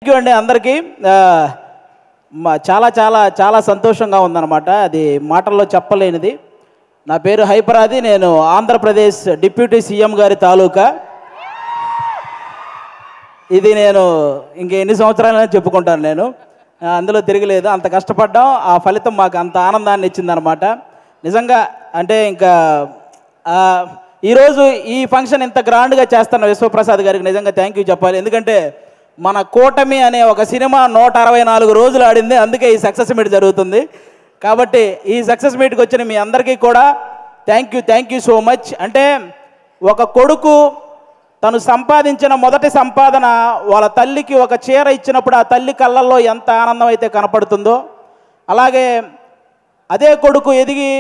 Thank you అండి అందరికీ. చాలా చాలా చాలా సంతోషంగా ఉందన్నమాట, అది మాటల్లో చెప్పలేనిది. నా పేరు హైపరాది, నేను ఆంధ్రప్రదేశ్ డిప్యూటీ సీఎం గారి తాలూకా. ఇది నేను ఎన్ని సంవత్సరాలైనా చెప్పుకుంటాను, నేను అందులో తిరగలేదు. అంత కష్టపడ్డాం, ఆ ఫలితం మాకు అంత ఆనందాన్ని ఇచ్చిందనమాట. నిజంగా అంటే ఇంకా ఈరోజు ఈ ఫంక్షన్ ఇంత గ్రాండ్గా చేస్తున్న విశ్వప్రసాద్ గారికి నిజంగా థ్యాంక్ యూ చెప్పాలి. ఎందుకంటే మన కూటమి అనే ఒక సినిమా 164 రోజులు ఆడింది, అందుకే ఈ సక్సెస్ మీట్ జరుగుతుంది. కాబట్టి ఈ సక్సెస్ మీట్కి వచ్చిన మీ అందరికీ కూడా థ్యాంక్ యూ సో మచ్. అంటే ఒక కొడుకు తను సంపాదించిన మొదటి సంపాదన వాళ్ళ తల్లికి ఒక చీర ఇచ్చినప్పుడు ఆ తల్లి కళ్ళల్లో ఎంత ఆనందం అయితే కనపడుతుందో, అలాగే అదే కొడుకు ఎదిగి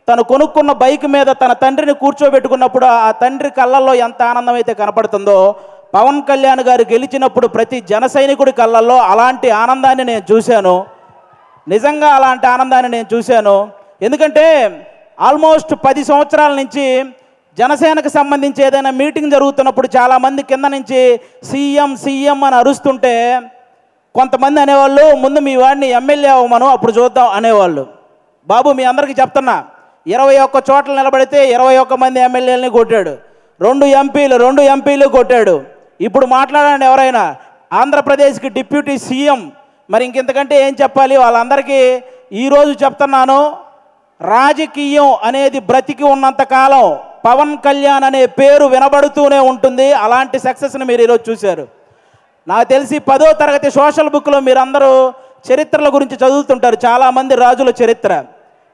తను కొనుక్కున్న బైక్ మీద తన తండ్రిని కూర్చోబెట్టుకున్నప్పుడు ఆ తండ్రి కళ్ళల్లో ఎంత ఆనందం అయితే కనపడుతుందో, పవన్ కళ్యాణ్ గారు గెలిచినప్పుడు ప్రతి జన సైనికుడి కళ్ళల్లో అలాంటి ఆనందాన్ని నేను చూశాను. నిజంగా అలాంటి ఆనందాన్ని నేను చూశాను. ఎందుకంటే ఆల్మోస్ట్ 10 సంవత్సరాల నుంచి జనసేనకు సంబంధించి ఏదైనా మీటింగ్ జరుగుతున్నప్పుడు చాలామంది కింద నుంచి సీఎం సీఎం అని అరుస్తుంటే కొంతమంది అనేవాళ్ళు, ముందు మీ వాడిని ఎమ్మెల్యే అవ్వమను అప్పుడు చూద్దాం అనేవాళ్ళు. బాబు మీ అందరికీ చెప్తున్నా, 21 చోట్ల నిలబడితే 21 మంది ఎమ్మెల్యేలని కొట్టాడు, 2 ఎంపీలు కొట్టాడు. ఇప్పుడు మాట్లాడండి ఎవరైనా, ఆంధ్రప్రదేశ్కి డిప్యూటీ సీఎం, మరి ఇంకెంతకంటే ఏం చెప్పాలి? వాళ్ళందరికీ ఈరోజు చెప్తున్నాను, రాజకీయం అనేది బ్రతికి ఉన్నంతకాలం పవన్ కళ్యాణ్ అనే పేరు వినబడుతూనే ఉంటుంది. అలాంటి సక్సెస్ని మీరు ఈరోజు చూశారు. నాకు తెలిసి 10వ తరగతి సోషల్ బుక్లో మీరందరూ చరిత్రల గురించి చదువుతుంటారు, చాలామంది రాజుల చరిత్ర.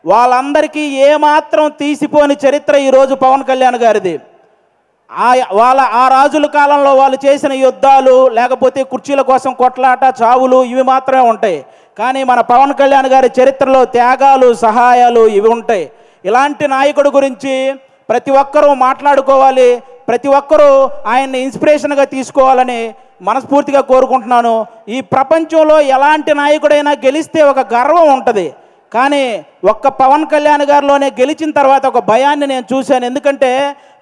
వాళ్ళందరికీ ఏమాత్రం తీసిపోని చరిత్ర ఈరోజు పవన్ కళ్యాణ్ గారిది. ఆ రాజుల కాలంలో వాళ్ళు చేసిన యుద్ధాలు, లేకపోతే కుర్చీల కోసం కొట్లాట, చావులు ఇవి మాత్రమే ఉంటాయి. కానీ మన పవన్ కళ్యాణ్ గారి చరిత్రలో త్యాగాలు, సహాయాలు ఇవి ఉంటాయి. ఇలాంటి నాయకుడి గురించి ప్రతి ఒక్కరూ మాట్లాడుకోవాలి, ప్రతి ఒక్కరూ ఆయన్ని ఇన్స్పిరేషన్గా తీసుకోవాలని మనస్ఫూర్తిగా కోరుకుంటున్నాను. ఈ ప్రపంచంలో ఎలాంటి నాయకుడైనా గెలిస్తే ఒక గర్వం ఉంటుంది, కానీ ఒక్క పవన్ కళ్యాణ్ గారిలోనే గెలిచిన తర్వాత ఒక భయాన్ని నేను చూశాను. ఎందుకంటే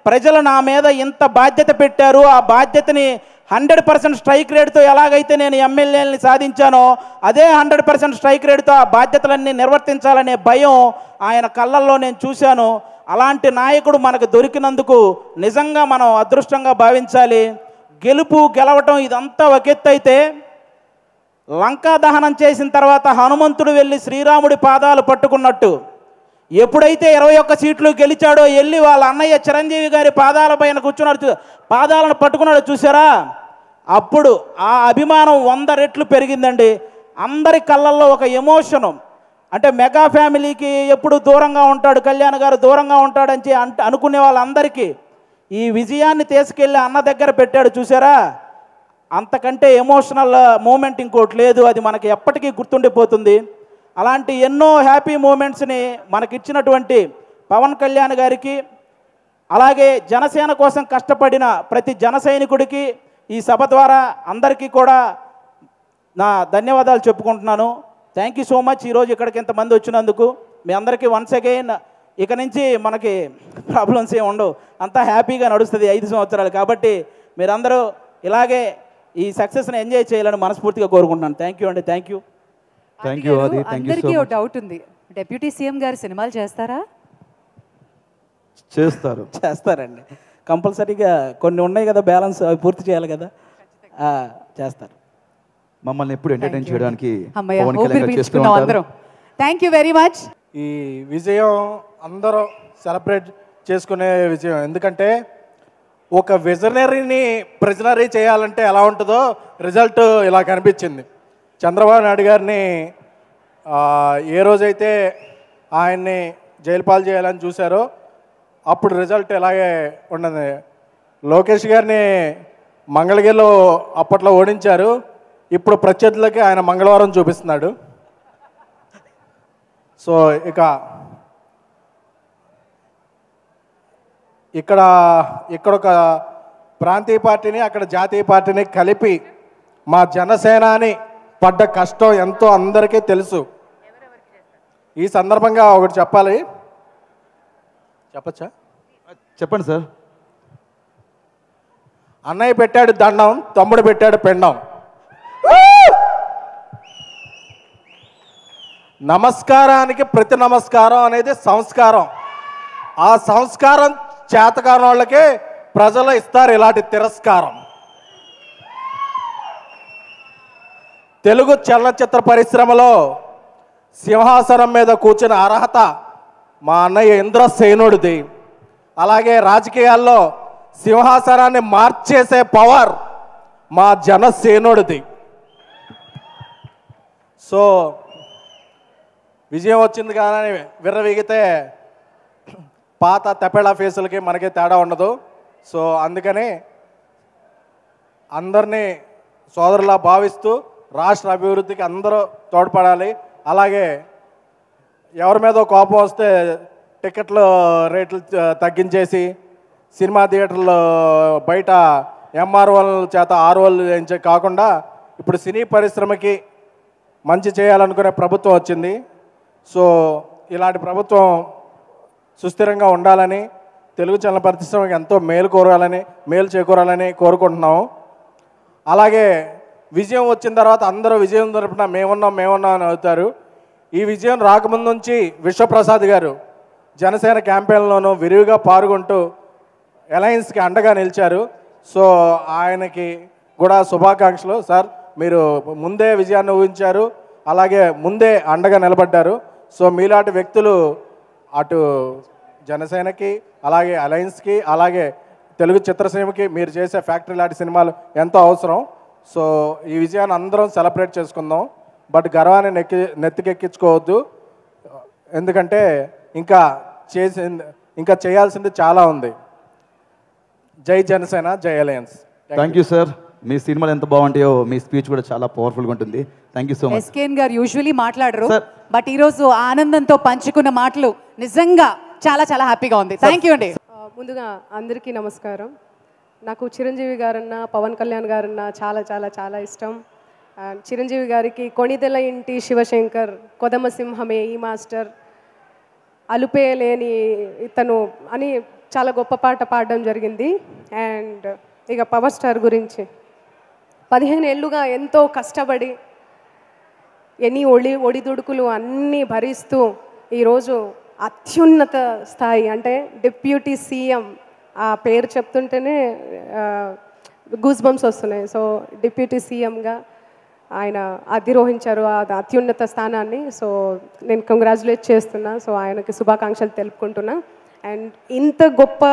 ప్రజలు నా మీద ఇంత బాధ్యత పెట్టారు, ఆ బాధ్యతని 100% స్ట్రైక్ రేట్తో ఎలాగైతే నేను ఎమ్మెల్యేలని సాధించానో అదే 100% స్ట్రైక్ రేట్తో ఆ బాధ్యతలన్నీ నిర్వర్తించాలనే భయం ఆయన కళ్ళల్లో నేను చూశాను. అలాంటి నాయకుడు మనకు దొరికినందుకు నిజంగా మనం అదృష్టంగా భావించాలి. గెలవటం ఇదంతా ఒక ఎత్తు అయితే, లంకా దహనం చేసిన తర్వాత హనుమంతుడు వెళ్ళి శ్రీరాముడి పాదాలు పట్టుకున్నట్టు ఎప్పుడైతే 21 సీట్లు గెలిచాడో వెళ్ళి వాళ్ళ అన్నయ్య చిరంజీవి గారి పాదాల పైన కూర్చున్నాడు, పాదాలను పట్టుకున్నాడు చూసారా, అప్పుడు ఆ అభిమానం 100 రెట్లు పెరిగిందండి. అందరి కళ్ళల్లో ఒక ఎమోషను. అంటే మెగా ఫ్యామిలీకి ఎప్పుడు దూరంగా ఉంటాడు కళ్యాణ్ గారు, దూరంగా ఉంటాడని అనుకునే వాళ్ళందరికీ ఈ విజయాన్ని తీసుకెళ్ళి అన్న దగ్గర పెట్టాడు చూసారా, అంతకంటే ఎమోషనల్ మూమెంట్ ఇంకోటి లేదు. అది మనకి ఎప్పటికీ గుర్తుండిపోతుంది. అలాంటి ఎన్నో హ్యాపీ మూమెంట్స్ని మనకిచ్చినటువంటి పవన్ కళ్యాణ్ గారికి, అలాగే జనసేన కోసం కష్టపడిన ప్రతి జన సైనికుడికి ఈ సభ ద్వారా అందరికీ కూడా నా ధన్యవాదాలు చెప్పుకుంటున్నాను. Thank you so much. ఈరోజు ఇక్కడికి ఇంతమంది వచ్చినందుకు మీ అందరికీ వన్స్ అగైన్. ఇక నుంచి మనకి ప్రాబ్లమ్స్ ఏమి ఉండవు, అంతా హ్యాపీగా నడుస్తుంది 5 సంవత్సరాలు. కాబట్టి మీరందరూ ఇలాగే ఈ సక్సెస్ని ఎంజాయ్ చేయాలని మనస్ఫూర్తిగా కోరుకుంటున్నాను. థ్యాంక్ యూ అండి. Thank you. అందరికీ ఒక డౌట్ ఉంది, డిప్యూటీ సీఎం గారు సినిమాలు చేస్తారా? చేస్తారండి, కంపల్సరీగా. కొన్ని ఉన్నాయి కదా బ్యాలెన్స్, అవి పూర్తి చేయాలి కదా, చేస్తారు. మమ్మల్ని ఎప్పుడు ఎంటర్టైన్ చేయడానికి థ్యాంక్ యూ వెరీ మచ్. ఈ విజయం అందరూ సెలబ్రేట్ చేసుకునే విజయం. ఎందుకంటే ఒక విజనరీని ప్రిజనరీ చేయాలంటే ఎలా ఉంటుందో రిజల్ట్ ఇలా కనిపించింది. చంద్రబాబు నాయుడు గారిని ఏ రోజైతే ఆయన్ని జైలు పాలు చేయాలని చూశారో అప్పుడు రిజల్ట్ ఇలాగే ఉన్నది. లోకేష్ గారిని మంగళగిరిలో అప్పట్లో ఓడించారు, ఇప్పుడు ప్రత్యర్థులకి ఆయన మంగళవారం చూపిస్తున్నాడు. సో ఇక్కడ ఒక ప్రాంతీయ పార్టీని అక్కడ జాతీయ పార్టీని కలిపి మా జనసేనాని పడ్డ కష్టం ఎంతో అందరికీ తెలుసు. ఈ సందర్భంగా ఒకటి చెప్పాలి. చెప్పచ్చా? చెప్పండి సార్. అన్నయ్య పెట్టాడు దండం, తమ్ముడు పెట్టాడు పెండం. నమస్కారానికి ప్రతి నమస్కారం అనేది సంస్కారం. ఆ సంస్కారం చేతకాని వాళ్ళకే ప్రజలు ఇస్తారు ఇలాంటి తిరస్కారం. తెలుగు చలనచిత్ర పరిశ్రమలో సింహాసనం మీద కూర్చున్న అర్హత మా అన్నయ్య ఇంద్రసేనుడిది. అలాగే రాజకీయాల్లో సింహాసనాన్ని మార్చేసే పవర్ మా జనసేనుడిది. సో విజయం వచ్చింది కానీ విర్రవీగితే పాత తెపెళ ఫేసులకి మనకి తేడా ఉండదు. సో అందుకని అందరినీ సోదరులా భావిస్తూ రాష్ట్ర అభివృద్ధికి అందరూ తోడ్పడాలి. అలాగే ఎవరి మీద కోపం వస్తే టికెట్లు రేట్లు తగ్గించేసి సినిమా థియేటర్లు బయట ఎంఆర్ఓల చేత ఆర్ఓలు చేయించే కాకుండా ఇప్పుడు సినీ పరిశ్రమకి మంచి చేయాలనుకునే ప్రభుత్వం వచ్చింది. సో ఇలాంటి ప్రభుత్వం సుస్థిరంగా ఉండాలని, తెలుగు చలన పరిశ్రమకి ఎంతో మేలు చేకూరాలని కోరుకుంటున్నాము. అలాగే విజయం వచ్చిన తర్వాత అందరూ విజయం తరపున మేమున్నాం అని అవుతారు. ఈ విజయం రాకముందు నుంచి విశ్వప్రసాద్ గారు జనసేన క్యాంపెయిన్లోనూ విరివిగా పాల్గొంటూ అలయన్స్కి అండగా నిలిచారు. సో ఆయనకి కూడా శుభాకాంక్షలు. సార్, మీరు ముందే విజయాన్ని ఊహించారు, అలాగే ముందే అండగా నిలబడ్డారు. సో మీలాంటి వ్యక్తులు అటు జనసేనకి, అలాగే అలయన్స్కి, అలాగే తెలుగు చిత్రసీమకి మీరు చేసే ఫ్యాక్టరీ లాంటి సినిమాలు ఎంతో అవసరం. సో ఈ విజయాన్ని అందరం సెలబ్రేట్ చేసుకుందాం. బట్ గర్వాన్ని నెత్తికెక్కించుకోవద్దు, ఎందుకంటే ఇంకా చేయాల్సింది చాలా ఉంది. జై జనసేన, జై అలయన్స్. Thank you sir. మీ సినిమాలు ఎంత బాగుంటాయో మీ స్పీచ్ కూడా చాలా పవర్ఫుల్గా ఉంటుంది. Thank you so much. SKN గారు యూజువలీ మాట్లాడరు, బట్ ఈరోజు ఆనందంతో పంచుకున్న మాటలు నిజంగా చాలా చాలా హ్యాపీగా ఉంది. థ్యాంక్ యూ అండి. ముందుగా అందరికీ నమస్కారం. నాకు చిరంజీవి గారన్నా పవన్ కళ్యాణ్ గారన్నా చాలా చాలా చాలా ఇష్టం. చిరంజీవి గారికి కొణిదెల ఇంటి శివశంకర్, కొదమ సింహమే ఈ మాస్టర్, అలుపే లేని ఇతను అని చాలా గొప్ప పాట పాడడం జరిగింది. అండ్ ఇక పవర్ స్టార్ గురించి 15 ఏళ్ళుగా ఎంతో కష్టపడి ఎన్ని ఒడిదుడుకులు అన్నీ భరిస్తూ ఈరోజు అత్యున్నత స్థాయి అంటే డిప్యూటీ సీఎం, ఆ పేరు చెప్తుంటేనే గూస్ బంప్స్ వస్తున్నాయి. సో డిప్యూటీ సీఎంగా ఆయన అధిరోహించారు ఆ అత్యున్నత స్థానాన్ని. సో నేను కంగ్రాచులేట్ చేస్తున్నా. సో ఆయనకి శుభాకాంక్షలు తెలుపుకుంటున్నా. అండ్ ఇంత గొప్ప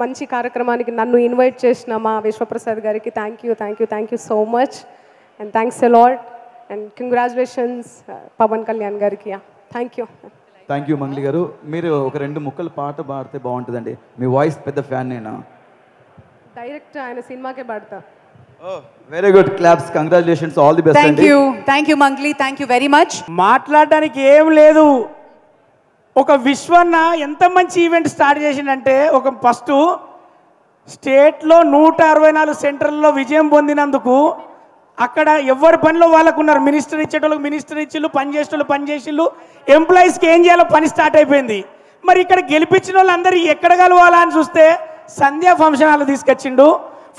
మంచి కార్యక్రమానికి నన్ను ఇన్వైట్ చేసిన మా విశ్వప్రసాద్ గారికి thank you so much. And thanks a lot. And congratulations Pawan Kalyan గారికి. థ్యాంక్ యూ మంగ్లీ గారు. మీరు ఒక 2 ముక్కలు పాట పాడితే బాగుంటుందండి. మీ వాయిస్ పెద్ద ఫ్యాన్ నేను. డైరెక్ట్ ఆయన సినిమాకే పాడతా. Very good, claps. Congratulations, all the best. Thank you Mangli, thank you very much. మాట్లాడడానికి ఏం లేదు. ఒక విశ్వన్న ఎంత మంచి ఈవెంట్ స్టార్ట్ చేసిందంటే, ఒక ఫస్ట్ స్టేట్లో 164 సెంటర్లలో విజయం పొందినందుకు అక్కడ ఎవరి పనిలో వాళ్ళకు ఉన్నారు. మినిస్టర్ ఇచ్చేటోళ్ళకి మినిస్టర్ ఇచ్చిళ్ళు, పనిచేసేటోళ్ళు పనిచేసిళ్ళు, ఎంప్లాయీస్కి ఏం చేయాలో పని స్టార్ట్ అయిపోయింది. మరి ఇక్కడ గెలిపించిన వాళ్ళందరూ ఎక్కడ కలవాలా అని చూస్తే సంధ్యా ఫంక్షన్ హాల్ తీసుకొచ్చిండు.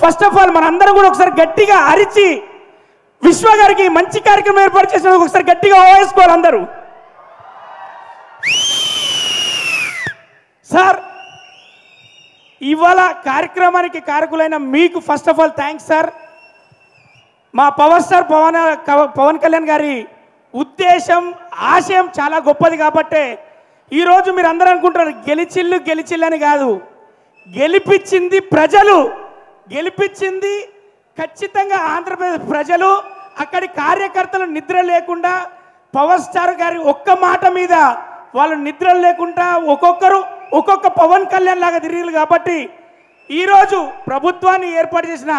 ఫస్ట్ ఆఫ్ ఆల్ మనందరం కూడా ఒకసారి గట్టిగా అరిచి విశ్వ గారికి మంచి కార్యక్రమం ఏర్పాటు చేసిన ఒకసారి గట్టిగా ఓవేసుకోవాలి అందరూ. సార్, ఇవాళ కార్యక్రమానికి కారకులైన మీకు first of all thanks sir. మా పవర్ స్టార్ పవన్ కళ్యాణ్ గారి ఉద్దేశం, ఆశయం చాలా గొప్పది కాబట్టే ఈరోజు మీరు అందరూ అనుకుంటారు గెలిచిల్లు అని కాదు. గెలిపించింది ప్రజలు, గెలిపించింది ఖచ్చితంగా ఆంధ్రప్రదేశ్ ప్రజలు. అక్కడి కార్యకర్తలు నిద్ర లేకుండా పవర్ స్టార్ గారి ఒక్క మాట మీద వాళ్ళు నిద్ర లేకుండా ఒక్కొక్కరు ఒక్కొక్క పవన్ కళ్యాణ్ లాగా తిరిగారు. కాబట్టి ఈరోజు ప్రభుత్వాన్ని ఏర్పాటు చేసిన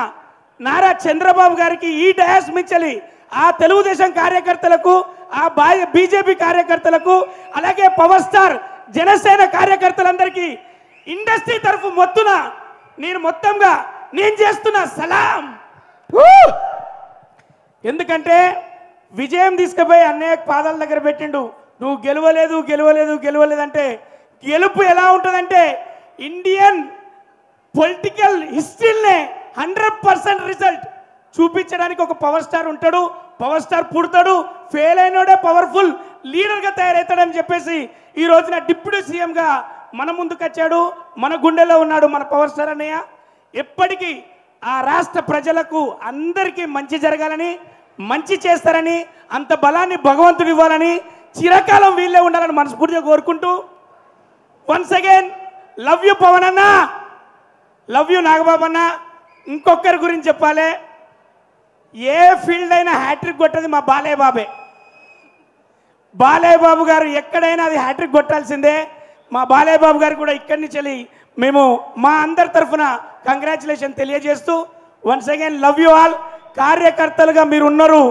నారా చంద్రబాబు గారికి ఈ డయాస్ మించలి ఆ తెలుగుదేశం కార్యకర్తలకు, ఆ బీజేపీ కార్యకర్తలకు, అలాగే పవర్ స్టార్ జనసేన కార్యకర్తలందరికీ ఇండస్ట్రీ తరఫు నేను చేస్తున్న సలాం. ఎందుకంటే విజయం తీసుకుపోయి అన్నయ్య పాదాల దగ్గర పెట్టిండు. నువ్వు గెలవలేదు అంటే గెలుపు ఎలా ఉంటుందంటే ఇండియన్ పొలిటికల్ హిస్టరీనే 100% రిజల్ట్ చూపించడానికి ఒక పవర్ స్టార్ ఉంటాడు. పవర్ స్టార్ పుడతాడు, ఫెయిల్ అయినోడే పవర్ఫుల్ లీడర్గా తయారవుతాడని చెప్పేసి ఈ రోజున డిప్యూటీ సీఎంగా మన ముందుకు వచ్చాడు, మన గుండెలో ఉన్నాడు మన పవర్ స్టార్ అన్నయ్య. ఎప్పటికీ ఆ రాష్ట్ర ప్రజలకు అందరికీ మంచి జరగాలని, మంచి చేస్తారని, అంత బలాన్ని భగవంతుడు ఇవ్వాలని, చిరకాలం వీళ్ళే ఉండాలని మనస్ఫూర్తిగా కోరుకుంటూ once again love you Pavan అన్న, లవ్ యూ నాగబాబు అన్న. ఇంకొకరి గురించి చెప్పాలి, ఏ ఫీల్డ్ అయినా హ్యాట్రిక్ కొట్టేది మా బాలయ్య బాబే. బాలయ్య బాబు గారు ఎక్కడైనా అది హ్యాట్రిక్ కొట్టాల్సిందే. మా బాలయ్య బాబు గారు కూడా ఇక్కడి నుంచి వెళ్ళి మేము మా అందరి తరఫున కంగ్రాచులేషన్ తెలియజేస్తూ once again love you all. కార్యకర్తలుగా మీరు ఉన్నారు,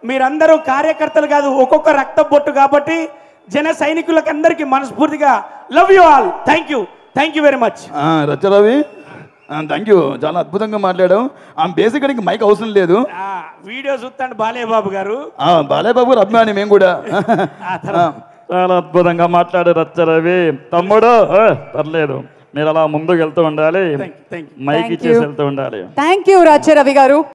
మీరందరూ కార్యకర్తలు కాదు, ఒక్కొక్క రక్త బొట్టు కాబట్టి జన సైనికులకు అందరికీ మనస్ఫూర్తిగా love you all. Thank you very much. Racha Ravi thank you, చాలా అద్భుతంగా మాట్లాడావు. బేసిక్గా నీకు మైక్ అవసరం లేదు. వీడియో చూస్తాడు బాలయ్య బాబు గారు. బాలయ్య బాబు గారు అభిమాని మేము కూడా. చాలా అద్భుతంగా మాట్లాడు రచ్చరవి. తమ్ముడు పర్లేదు, మీరు అలా ముందుకు వెళ్తూ ఉండాలి, మైక్ ఇచ్చేసి వెళ్తూ ఉండాలి. థ్యాంక్ యూ రచ్చరవి గారు.